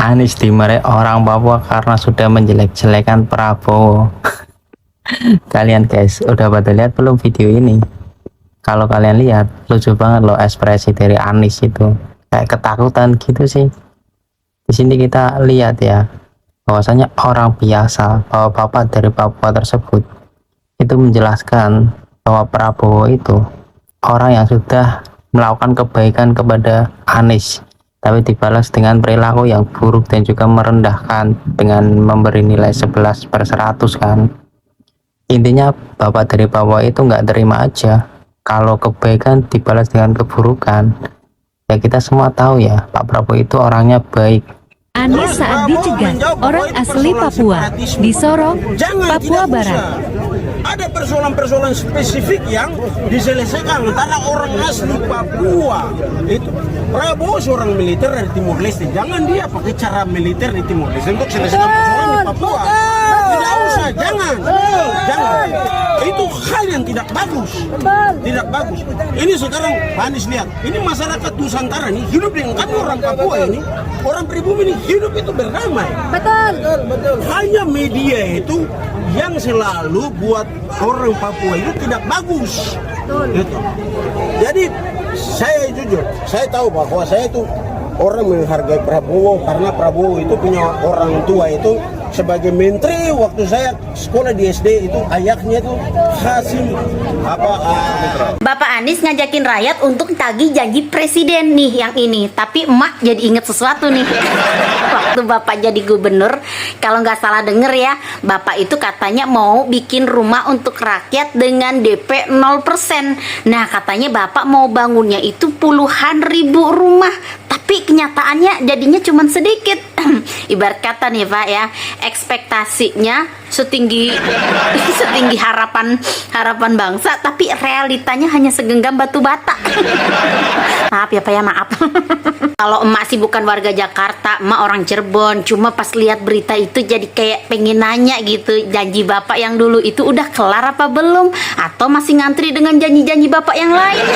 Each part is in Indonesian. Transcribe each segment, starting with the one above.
Anies dimarahi orang Papua karena sudah menjelek-jelekan Prabowo. Kalian guys, udah pada lihat belum video ini? Kalau kalian lihat, lucu banget loh ekspresi dari Anies itu. Kayak ketakutan gitu sih. Di sini kita lihat ya, bahwasanya orang biasa, bapak-bapak dari Papua tersebut, itu menjelaskan bahwa Prabowo itu orang yang sudah melakukan kebaikan kepada Anies, tapi dibalas dengan perilaku yang buruk dan juga merendahkan dengan memberi nilai 11/100 kan. Intinya bapak dari Papua itu nggak terima aja kalau kebaikan dibalas dengan keburukan. Ya kita semua tahu ya, Pak Prabowo itu orangnya baik. Anies saat dicegat orang asli Papua di Sorong, Papua Barat. Ada persoalan-persoalan spesifik yang diselesaikan antara orang asli Papua. Itu Prabowo seorang militer dari Timur Leste. Jangan dia pakai cara militer di Timur Leste untuk selesaikan persoalan di Papua. Tidak usah, jangan. Itu hal yang tidak bagus. Tidak bagus. Ini sekarang Anies lihat, ini masyarakat Nusantara nih hidup dengan kami orang Papua ini, orang pribumi ini hidup itu berdamai. Betul. Hanya media itu yang selalu buat orang Papua itu tidak bagus. Gitu. Jadi saya jujur, saya tahu bahwa saya itu orang menghargai Prabowo karena Prabowo itu punya orang tua itu sebagai menteri. Waktu saya sekolah di SD itu ayahnya itu Hasim Bapak Anies ngajakin rakyat untuk tagih janji presiden nih yang ini, tapi emak jadi inget sesuatu nih. Waktu bapak jadi gubernur, kalau nggak salah denger ya, bapak itu katanya mau bikin rumah untuk rakyat dengan DP 0%. Nah katanya bapak mau bangunnya itu puluhan ribu rumah, tapi kenyataannya jadinya cuma sedikit. Ibarat kata nih Pak ya, ekspektasinya setinggi harapan bangsa, tapi realitanya hanya segenggam batu bata. Maaf ya Pak ya, maaf. Kalau emak sih bukan warga Jakarta, emak orang Cirebon. Cuma pas lihat berita itu jadi kayak pengen nanya gitu, janji bapak yang dulu itu udah kelar apa belum? Atau masih ngantri dengan janji-janji bapak yang lain?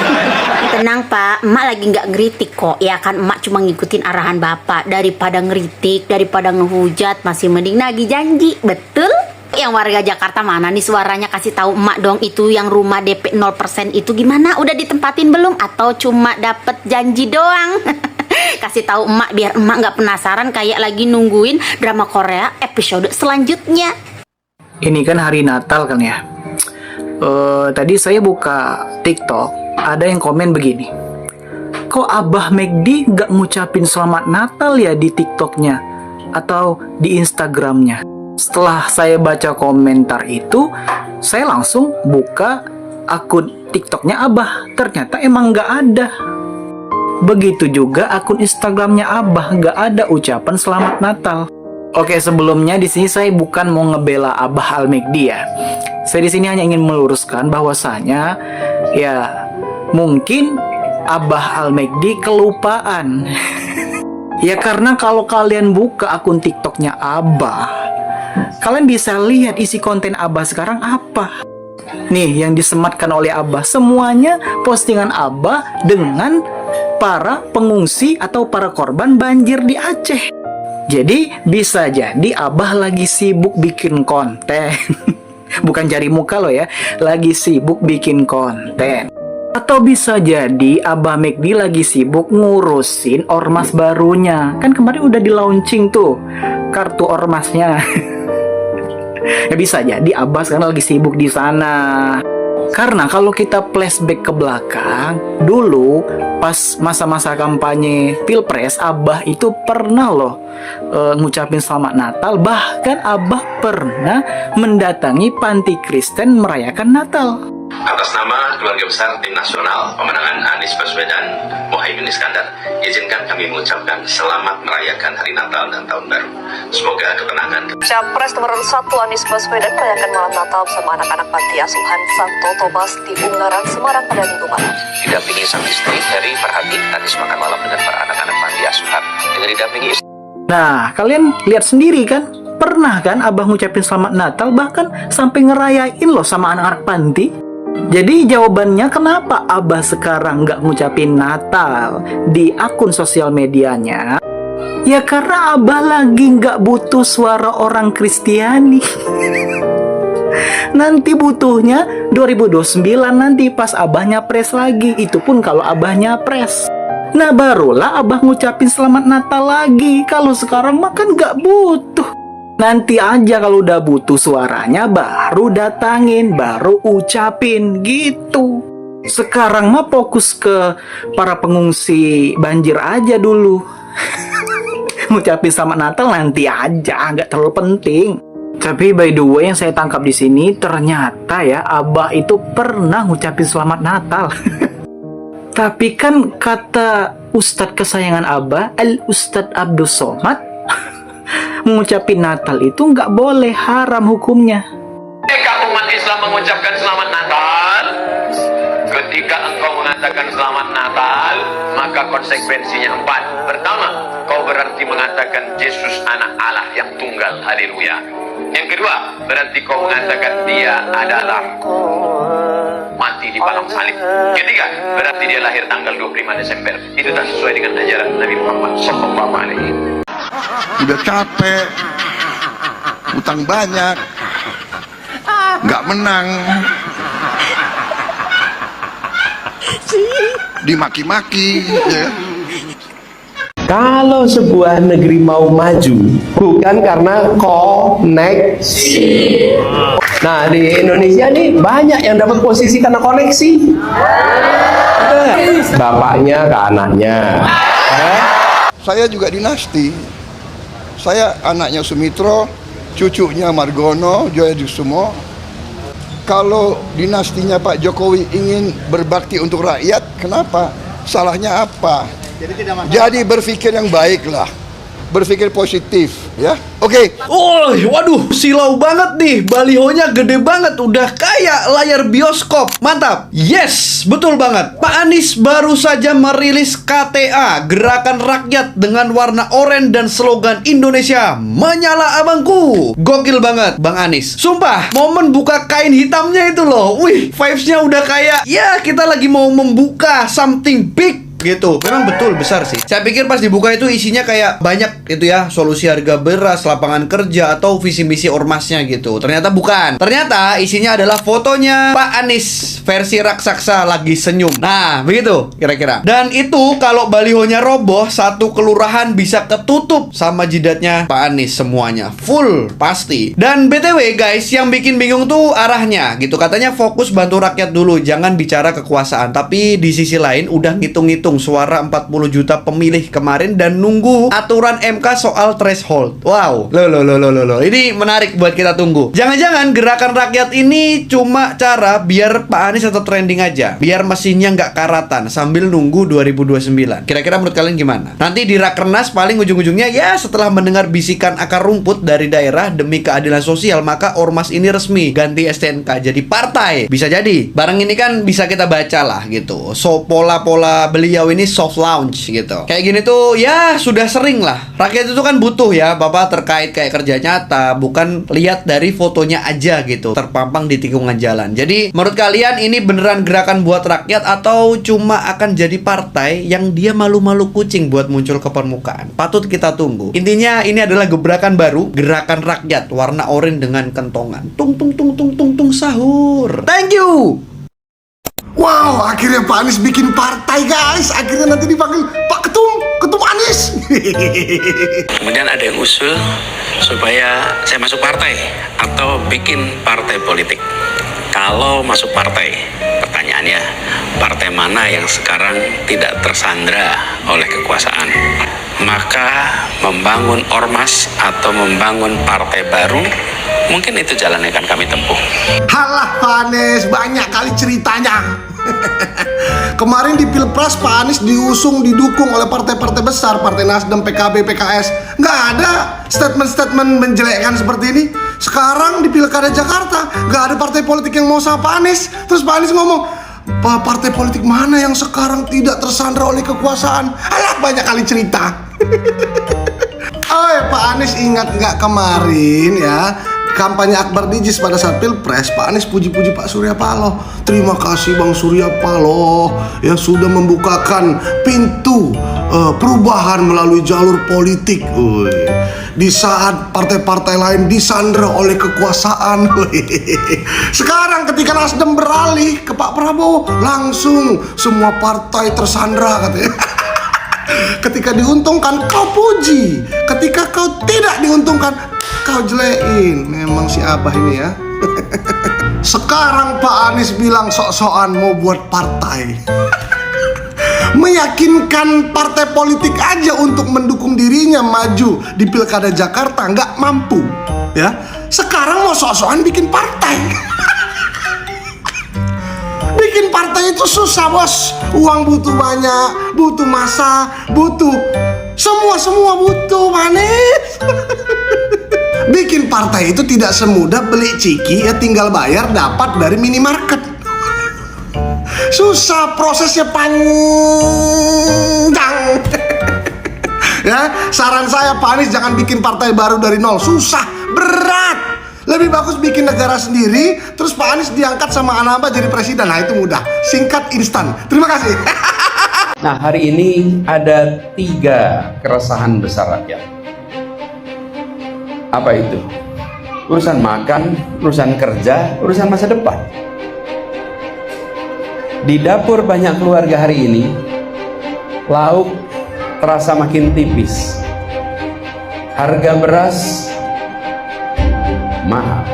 Tenang Pak, emak lagi nggak ngeritik kok. Ya kan emak cuma ngikutin arahan bapak. Daripada ngeritik, daripada ngehujat, masih mending nagih janji. Betul? Yang warga Jakarta mana nih suaranya, kasih tahu emak dong, itu yang rumah DP 0% itu gimana, udah ditempatin belum atau cuma dapet janji doang? Kasih tahu emak biar emak nggak penasaran kayak lagi nungguin drama Korea episode selanjutnya. Ini kan hari Natal kan ya. Tadi saya buka TikTok, ada yang komen begini. Kok Abah McD nggak ngucapin selamat Natal ya di TikToknya atau di Instagramnya? Setelah saya baca komentar itu, saya langsung buka akun TikToknya Abah. Ternyata emang nggak ada. Begitu juga akun Instagramnya Abah, nggak ada ucapan selamat Natal. Oke, sebelumnya di sini saya bukan mau ngebela Abah Al-Mekdi ya. Saya di sini hanya ingin meluruskan bahwasanya ya mungkin Abah Al-Mekdi kelupaan. Ya karena kalau kalian buka akun TikToknya Abah, kalian bisa lihat isi konten Abah sekarang apa. Nih yang disematkan oleh Abah, semuanya postingan Abah dengan para pengungsi atau para korban banjir di Aceh. Jadi bisa jadi Abah lagi sibuk bikin konten. Bukan cari muka loh ya, lagi sibuk bikin konten. Atau bisa jadi Abah McD lagi sibuk ngurusin ormas barunya. Kan kemarin udah di launching tuh kartu ormasnya. Ya bisa jadi Abah sekarang lagi sibuk di sana. Karena kalau kita flashback ke belakang, dulu pas masa-masa kampanye Pilpres, Abah itu pernah loh ngucapin selamat Natal. Bahkan Abah pernah mendatangi panti Kristen merayakan Natal. Atas nama keluarga besar Tim Nasional Pemenangan Anies Baswedan Mohaimin Iskandar, izinkan kami mengucapkan selamat merayakan Hari Natal dan Tahun Baru. Semoga ketenangan. Capres nomor 1 Anies Baswedan merayakan malam Natal bersama anak-anak panti asuhan Santo Thomas di Ungaran, Semarang pada Minggu malam. Didampingi sang istri Heri Farhati, Anies makan malam dengan para anak-anak panti asuhan dengan didampingi istri. Nah, kalian lihat sendiri kan? Pernah kan Abah ngucapin selamat Natal, bahkan sampai ngerayain loh sama anak-anak panti. Jadi jawabannya kenapa Abah sekarang nggak ngucapin Natal di akun sosial medianya? Ya karena Abah lagi nggak butuh suara orang Kristiani. Nanti butuhnya 2029 nanti pas Abahnya pres lagi. Itu pun kalau Abahnya pres. Nah barulah Abah ngucapin selamat Natal lagi. Kalau sekarang mah kan nggak butuh. Nanti aja kalau udah butuh suaranya baru datangin, baru ucapin gitu. Sekarang mah fokus ke para pengungsi banjir aja dulu. Ngucapin selamat Natal nanti aja, nggak terlalu penting. Tapi by the way yang saya tangkap di sini ternyata ya Abah itu pernah ngucapin selamat Natal. Tapi kan kata Ustadz kesayangan Abah, Al-Ustadz Abdul Somad, mengucapin Natal itu nggak boleh, haram hukumnya. Ketika umat Islam mengucapkan selamat Natal, ketika engkau mengatakan selamat Natal, maka konsekuensinya 4. Pertama, kau berarti mengatakan Yesus anak Allah yang tunggal, haleluya. Yang kedua, berarti kau mengatakan dia adalah mati di palang salib. Ketiga, berarti dia lahir tanggal 25 Desember. Itu tak sesuai dengan ajaran Nabi Muhammad SAW. Udah capek, utang banyak, nggak menang, dimaki-maki, ya. Kalau sebuah negeri mau maju, bukan karena koneksi. Nah, di Indonesia nih banyak yang dapat posisi karena koneksi. Bapaknya ke anaknya. Saya juga dinasti. Saya anaknya Sumitro, cucunya Margono, Joya Dusumo. Kalau dinastinya Pak Jokowi ingin berbakti untuk rakyat, kenapa? Salahnya apa? Jadi berpikir yang baik lah, berpikir positif, ya. Oke. Oh, waduh, silau banget nih. Balihonya gede banget, udah kayak layar bioskop. Mantap. Yes, betul banget. Pak Anies baru saja merilis KTA, Gerakan Rakyat, dengan warna oranye dan slogan Indonesia Menyala Abangku. Gokil banget, Bang Anies. Sumpah, momen buka kain hitamnya itu loh. Wih, vibes-nya udah kayak, ya kita lagi mau membuka something big gitu. Memang betul besar sih. Saya pikir pas dibuka itu isinya kayak banyak itu ya, solusi harga beras, lapangan kerja, atau visi misi ormasnya gitu. Ternyata bukan. Ternyata isinya adalah fotonya Pak Anies versi raksasa lagi senyum. Nah, begitu kira-kira. Dan itu kalau balihonya roboh, satu kelurahan bisa ketutup sama jidatnya Pak Anies semuanya. Full pasti. Dan BTW guys, yang bikin bingung tuh arahnya gitu. Katanya fokus bantu rakyat dulu, jangan bicara kekuasaan. Tapi di sisi lain udah ngitung-ngitung suara 40 juta pemilih kemarin dan nunggu aturan MK soal threshold. Wow, loh. Ini menarik buat kita tunggu. Jangan-jangan gerakan rakyat ini cuma cara biar Pak Anies tetap trending aja, biar mesinnya nggak karatan sambil nunggu 2029. Kira-kira menurut kalian gimana? Nanti di Rakernas paling ujung-ujungnya ya setelah mendengar bisikan akar rumput dari daerah demi keadilan sosial, maka ormas ini resmi ganti STNK jadi partai. Bisa jadi. Barang ini kan bisa kita baca lah gitu. So pola-pola beliau ini soft launch gitu. Kayak gini tuh ya sudah sering lah. Rakyat itu kan butuh ya Bapak terkait kayak kerja nyata, bukan lihat dari fotonya aja gitu terpampang di tikungan jalan. Jadi menurut kalian ini beneran gerakan buat rakyat atau cuma akan jadi partai yang dia malu-malu kucing buat muncul ke permukaan? Patut kita tunggu. Intinya ini adalah gebrakan baru, gerakan rakyat warna oranye dengan kentongan. Tung tung tung tung tung tung sahur. Thank you. Wow, akhirnya Pak Anies bikin partai, guys. Akhirnya nanti dipanggil Pak Ketum Anies. Kemudian ada yang usul supaya saya masuk partai atau bikin partai politik. Kalau masuk partai, pertanyaannya, partai mana yang sekarang tidak tersandra oleh kekuasaan? Maka membangun ormas atau membangun partai baru, mungkin itu jalan yang akan kami tempuh. Halah Pak Anies, banyak kali ceritanya. Kemarin di Pilpres Pak Anies diusung, didukung oleh partai-partai besar, Partai Nasdem, PKB, PKS. Nggak ada statement-statement menjelekkan seperti ini. Sekarang di Pilkada Jakarta nggak ada partai politik yang mau sama Pak Anies. Terus Pak Anies ngomong, partai politik mana yang sekarang tidak tersandra oleh kekuasaan? Alah, banyak kali cerita. Oh ya, Pak Anies ingat nggak kemarin ya, kampanye Akbar Dijis pada saat Pilpres, Pak Anies puji-puji Pak Surya Paloh. Terima kasih Bang Surya Paloh yang sudah membukakan pintu perubahan melalui jalur politik. Di saat partai-partai lain disandera oleh kekuasaan. Sekarang ketika Nasdem beralih ke Pak Prabowo, langsung semua partai tersandera katanya. Ketika diuntungkan kau puji, ketika kau tidak diuntungkan kau jelekin. Memang si Abah ini ya. Sekarang Pak Anies bilang sok-sokan mau buat partai. Meyakinkan partai politik aja untuk mendukung dirinya maju di Pilkada Jakarta nggak mampu, ya. Sekarang mau sok-sokan bikin partai. Bikin partai itu susah, bos. Uang butuh banyak, butuh masa, butuh semua butuh, manis. Bikin partai itu tidak semudah beli ciki, ya tinggal bayar dapat dari minimarket. Susah, prosesnya panjang. Ya, saran saya Pak Anies jangan bikin partai baru dari nol. Susah, berat. Lebih bagus bikin negara sendiri, terus Pak Anies diangkat sama Anambas jadi presiden. Nah itu mudah, singkat, instan. Terima kasih. Nah, hari ini ada 3 keresahan besar rakyat. Apa itu? Urusan makan, urusan kerja, urusan masa depan. Di dapur banyak keluarga hari ini, lauk terasa makin tipis. Harga beras mahal.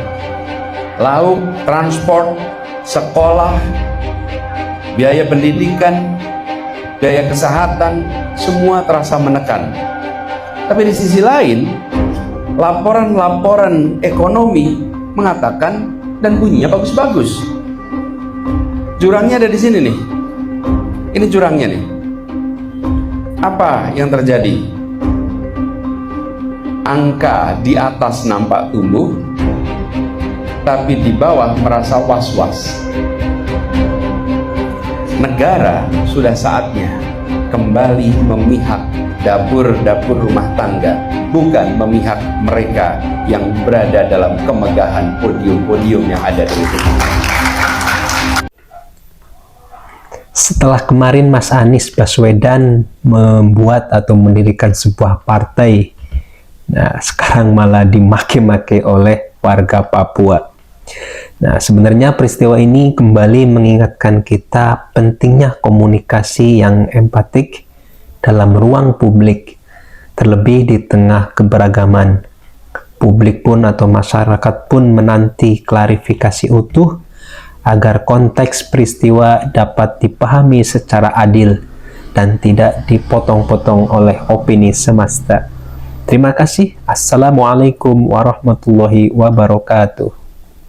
Lauk, transport, sekolah, biaya pendidikan, biaya kesehatan, semua terasa menekan. Tapi di sisi lain, laporan-laporan ekonomi mengatakan dan bunyinya bagus-bagus. Jurangnya ada di sini nih. Ini jurangnya nih. Apa yang terjadi? Angka di atas nampak tumbuh, tapi di bawah merasa was-was. Negara sudah saatnya kembali memihak dapur-dapur rumah tangga, bukan memihak mereka yang berada dalam kemegahan podium-podium yang ada di situ. Setelah kemarin Mas Anies Baswedan membuat atau mendirikan sebuah partai, nah sekarang malah dimaki-maki oleh warga Papua. Nah, sebenarnya peristiwa ini kembali mengingatkan kita pentingnya komunikasi yang empatik dalam ruang publik, terlebih di tengah keberagaman. Publik pun atau masyarakat pun menanti klarifikasi utuh agar konteks peristiwa dapat dipahami secara adil dan tidak dipotong-potong oleh opini semesta. Terima kasih. Assalamualaikum warahmatullahi wabarakatuh.